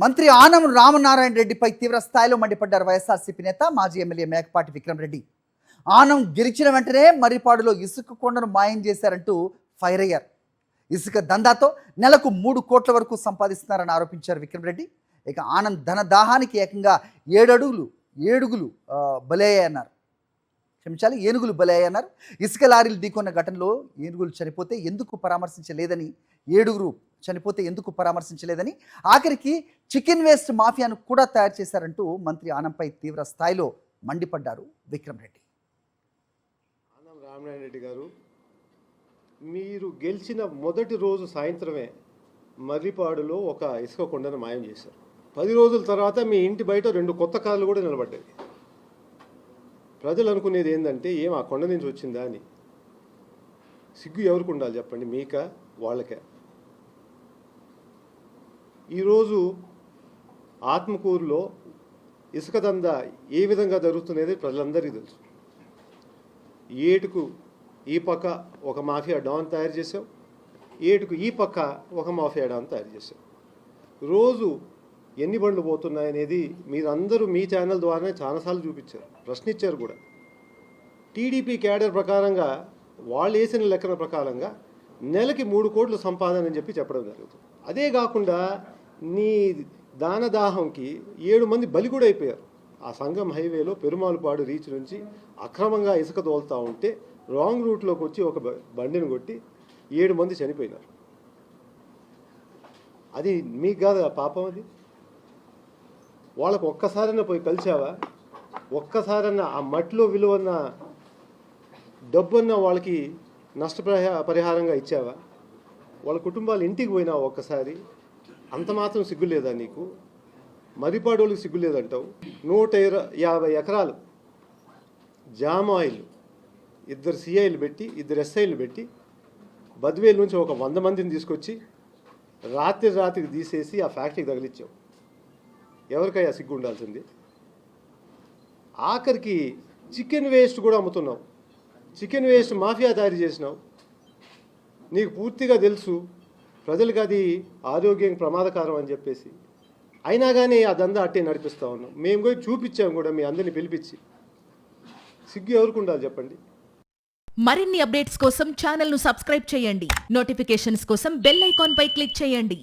మంత్రి ఆనం రామనారాయణ రెడ్డిపై తీవ్ర స్థాయిలో మండిపడ్డారు వైఎస్ఆర్సీపీ నేత మాజీ ఎమ్మెల్యే మేకపాటి విక్రమ్ రెడ్డి. ఆనం గెలిచిన వెంటనే మర్రిపాడులో ఇసుక కొండను మాయం చేశారంటూ ఫైర్ అయ్యారు. ఇసుక దందాతో నెలకు 3 కోట్ల వరకు సంపాదిస్తున్నారని ఆరోపించారు విక్రమ్ రెడ్డి. ఇక ఆనంద్ ధన దాహానికి ఏకంగా ఏనుగులు బలయ్యన్నారు. ఇసుక లారీలు ఢీకొన్న ఘటనలో ఏనుగులు చనిపోతే ఎందుకు పరామర్శించలేదని ఆఖరికి చికెన్ వేస్ట్ మాఫియాను కూడా తయారు చేశారంటూ మంత్రి ఆనంపై తీవ్ర స్థాయిలో మండిపడ్డారు విక్రమ్ రెడ్డి. ఆనం రామనారాయణ రెడ్డి గారు, మీరు గెలిచిన మొదటి రోజు సాయంత్రమే మర్రిపాడులో ఒక ఇసుక కొండను మాయం చేశారు. 10 రోజుల తర్వాత మీ ఇంటి బయట 2 కొత్త కార్లు కూడా నిలబడ్డాయి. ప్రజలు అనుకునేది ఏంటంటే ఆ కొండ నుంచి వచ్చిందా అని. సిగ్గు ఎవరికి ఉండాలి చెప్పండి, మీకా వాళ్ళకే? ఈరోజు ఆత్మకూరులో ఇసుక దందా ఏ విధంగా జరుగుతున్నది ప్రజలందరికీ తెలుసు. ఏటుకు ఈ పక్క ఒక మాఫియా డాన్ తయారు చేసాం, ఏటుకు ఈ పక్క ఒక మాఫియా డాన్ తయారు చేసాం. రోజు ఎన్ని బండ్లు పోతున్నాయనేది మీరందరూ మీ ఛానల్ ద్వారానే చాలాసార్లు చూపించారు, ప్రశ్నించారు కూడా. టీడీపీ క్యాడర్ ప్రకారంగా వాళ్ళు వేసిన లెక్కల ప్రకారంగా నెలకి 3 కోట్లు సంపాదన అని చెప్పడం జరుగుతుంది. అదే కాకుండా నీ దానదాహంకి 7 మంది బలి కూడా అయిపోయారు. ఆ సంగం హైవేలో పెరుమాళపాడు రీచ్ నుంచి అక్రమంగా ఇసుక తోలుతూ ఉంటే రాంగ్ రూట్లోకి వచ్చి ఒక బండిని కొట్టి 7 మంది చనిపోయినారు. అది మీకు కాదు పాపం. అది వాళ్ళకు ఒక్కసారైనా పోయి కలిసావా? ఒక్కసారన్నా ఆ మట్టిలో విలువన్న డబ్బున్న వాళ్ళకి పరిహారంగా ఇచ్చావా? వాళ్ళ కుటుంబాలు ఇంటికి పోయినావా ఒక్కసారి? అంత మాత్రం సిగ్గు లేదా నీకు? మర్రిపాడోళ్ళకి సిగ్గు లేదంటావు. 150 ఎకరాలు జామ్ ఆయిల్ 2 సిఐలు పెట్టి 2 ఎస్ఐలు పెట్టి బద్వేలు నుంచి ఒక 100 మందిని తీసుకొచ్చి రాత్రికి తీసేసి ఆ ఫ్యాక్టరీకి తగిలిచ్చావు. ఎవరికయ్యా సిగ్గు ఉండాల్సింది? ఆఖరికి చికెన్ వేస్ట్ కూడా అమ్ముతున్నావు. చికెన్ వేస్ట్ మాఫియా తయారు చేసినావు. నీకు పూర్తిగా తెలుసు ప్రజలకు అది ఆరోగ్యం ప్రమాదకరం అని చెప్పేసి. అయినా కానీ ఆ దందా అట్టే నడిపిస్తూ ఉన్నాం. మేము పోయి చూపించాము కూడా, మీ అందరినీ పిలిపించి. సిగ్గు ఎవరికి ఉండాలి చెప్పండి? మరిన్ని అప్డేట్స్ కోసం ఛానల్ను సబ్స్క్రైబ్ చేయండి. నోటిఫికేషన్స్ కోసం బెల్ ఐకాన్ పై క్లిక్ చేయండి.